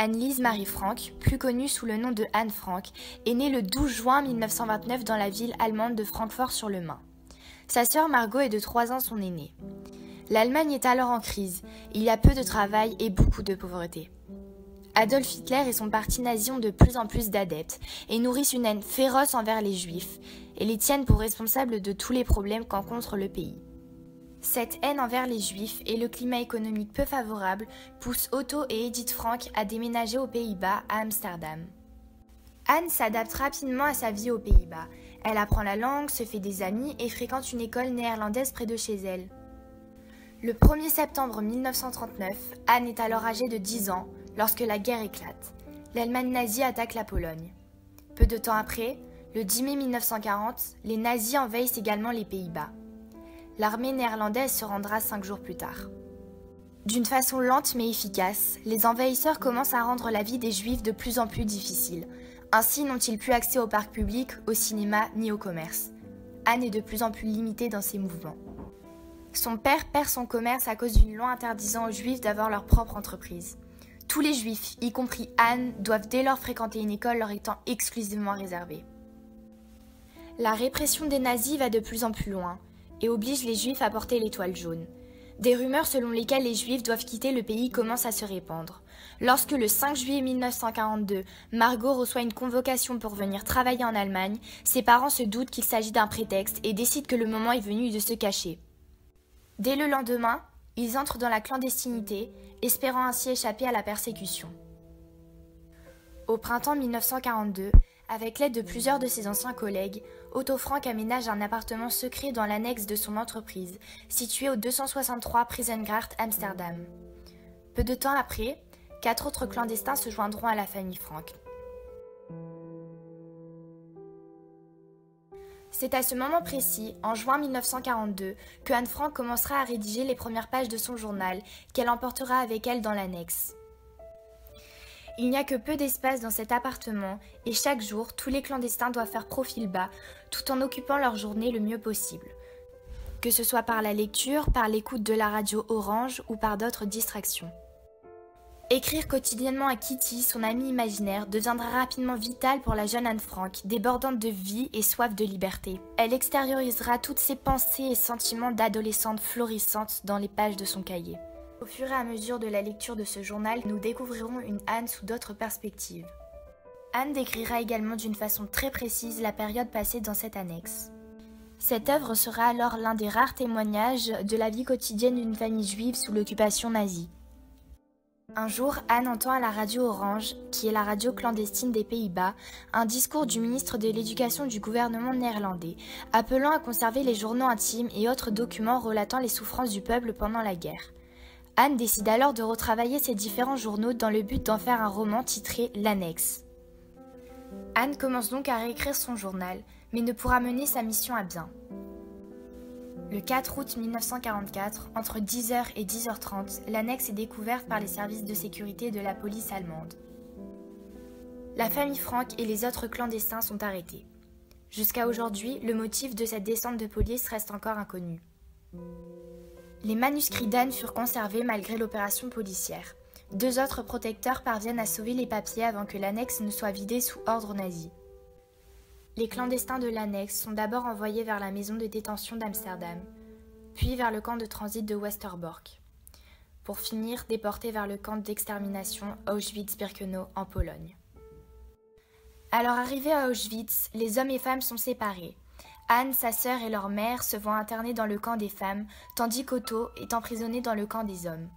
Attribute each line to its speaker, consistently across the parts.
Speaker 1: Anneliese Marie Frank, plus connue sous le nom de Anne Frank, est née le 12 juin 1929 dans la ville allemande de Francfort-sur-le-Main. Sa sœur Margot est de 3 ans son aînée. L'Allemagne est alors en crise, il y a peu de travail et beaucoup de pauvreté. Adolf Hitler et son parti nazi ont de plus en plus d'adeptes et nourrissent une haine féroce envers les Juifs et les tiennent pour responsables de tous les problèmes qu'encontre le pays. Cette haine envers les Juifs et le climat économique peu favorable poussent Otto et Edith Frank à déménager aux Pays-Bas, à Amsterdam. Anne s'adapte rapidement à sa vie aux Pays-Bas. Elle apprend la langue, se fait des amis et fréquente une école néerlandaise près de chez elle. Le 1er septembre 1939, Anne est alors âgée de 10 ans lorsque la guerre éclate. L'Allemagne nazie attaque la Pologne. Peu de temps après, le 10 mai 1940, les nazis envahissent également les Pays-Bas. L'armée néerlandaise se rendra 5 jours plus tard. D'une façon lente mais efficace, les envahisseurs commencent à rendre la vie des Juifs de plus en plus difficile. Ainsi n'ont-ils plus accès au parc public, au cinéma ni au commerce. Anne est de plus en plus limitée dans ses mouvements. Son père perd son commerce à cause d'une loi interdisant aux Juifs d'avoir leur propre entreprise. Tous les Juifs, y compris Anne, doivent dès lors fréquenter une école leur étant exclusivement réservée. La répression des nazis va de plus en plus loin et oblige les Juifs à porter l'étoile jaune. Des rumeurs selon lesquelles les Juifs doivent quitter le pays commencent à se répandre. Lorsque le 5 juillet 1942, Margot reçoit une convocation pour venir travailler en Allemagne, ses parents se doutent qu'il s'agit d'un prétexte et décident que le moment est venu de se cacher. Dès le lendemain, ils entrent dans la clandestinité, espérant ainsi échapper à la persécution. Au printemps 1942, avec l'aide de plusieurs de ses anciens collègues, Otto Frank aménage un appartement secret dans l'annexe de son entreprise, situé au 263 Prinsengracht, Amsterdam. Peu de temps après, 4 autres clandestins se joindront à la famille Frank. C'est à ce moment précis, en juin 1942, que Anne Frank commencera à rédiger les premières pages de son journal, qu'elle emportera avec elle dans l'annexe. Il n'y a que peu d'espace dans cet appartement et chaque jour, tous les clandestins doivent faire profil bas tout en occupant leur journée le mieux possible. Que ce soit par la lecture, par l'écoute de la radio Orange ou par d'autres distractions. Écrire quotidiennement à Kitty, son amie imaginaire, deviendra rapidement vital pour la jeune Anne Frank, débordante de vie et soif de liberté. Elle extériorisera toutes ses pensées et sentiments d'adolescente florissante dans les pages de son cahier. Au fur et à mesure de la lecture de ce journal, nous découvrirons une Anne sous d'autres perspectives. Anne décrira également d'une façon très précise la période passée dans cette annexe. Cette œuvre sera alors l'un des rares témoignages de la vie quotidienne d'une famille juive sous l'occupation nazie. Un jour, Anne entend à la radio Orange, qui est la radio clandestine des Pays-Bas, un discours du ministre de l'Éducation du gouvernement néerlandais, appelant à conserver les journaux intimes et autres documents relatant les souffrances du peuple pendant la guerre. Anne décide alors de retravailler ces différents journaux dans le but d'en faire un roman titré « L'Annexe ». Anne commence donc à réécrire son journal, mais ne pourra mener sa mission à bien. Le 4 août 1944, entre 10h et 10h30, l'annexe est découverte par les services de sécurité de la police allemande. La famille Frank et les autres clandestins sont arrêtés. Jusqu'à aujourd'hui, le motif de cette descente de police reste encore inconnu. Les manuscrits d'Anne furent conservés malgré l'opération policière. 2 autres protecteurs parviennent à sauver les papiers avant que l'annexe ne soit vidée sous ordre nazi. Les clandestins de l'annexe sont d'abord envoyés vers la maison de détention d'Amsterdam, puis vers le camp de transit de Westerbork, pour finir déportés vers le camp d'extermination Auschwitz-Birkenau en Pologne. Alors arrivés à Auschwitz, les hommes et femmes sont séparés. Anne, sa sœur et leur mère se voient internés dans le camp des femmes, tandis qu'Otto est emprisonné dans le camp des hommes.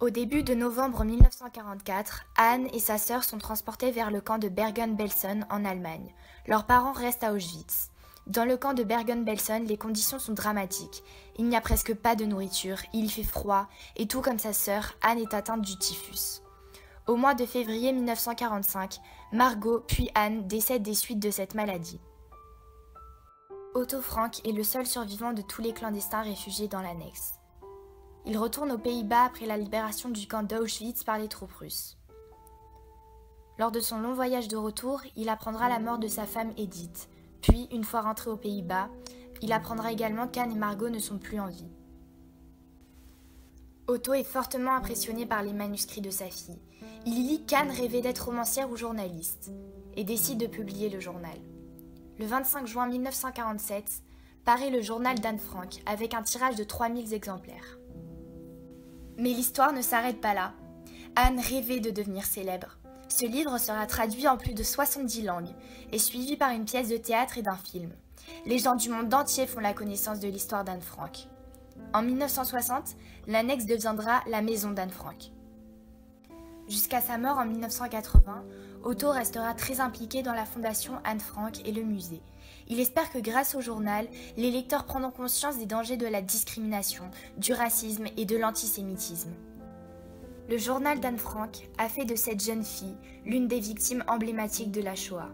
Speaker 1: Au début de novembre 1944, Anne et sa sœur sont transportées vers le camp de Bergen-Belsen en Allemagne. Leurs parents restent à Auschwitz. Dans le camp de Bergen-Belsen, les conditions sont dramatiques. Il n'y a presque pas de nourriture, il fait froid, et tout comme sa sœur, Anne est atteinte du typhus. Au mois de février 1945, Margot puis Anne décèdent des suites de cette maladie. Otto Frank est le seul survivant de tous les clandestins réfugiés dans l'annexe. Il retourne aux Pays-Bas après la libération du camp d'Auschwitz par les troupes russes. Lors de son long voyage de retour, il apprendra la mort de sa femme Edith. Puis, une fois rentré aux Pays-Bas, il apprendra également qu'Anne et Margot ne sont plus en vie. Otto est fortement impressionné par les manuscrits de sa fille. Il y lit qu'Anne rêvait d'être romancière ou journaliste et décide de publier le journal. Le 25 juin 1947, paraît le journal d'Anne Frank avec un tirage de 3000 exemplaires. Mais l'histoire ne s'arrête pas là. Anne rêvait de devenir célèbre. Ce livre sera traduit en plus de 70 langues et suivi par une pièce de théâtre et d'un film. Les gens du monde entier font la connaissance de l'histoire d'Anne Frank. En 1960, l'annexe deviendra la maison d'Anne Frank. Jusqu'à sa mort en 1980, Otto restera très impliqué dans la fondation Anne Frank et le musée. Il espère que grâce au journal, les lecteurs prendront conscience des dangers de la discrimination, du racisme et de l'antisémitisme. Le journal d'Anne Frank a fait de cette jeune fille l'une des victimes emblématiques de la Shoah.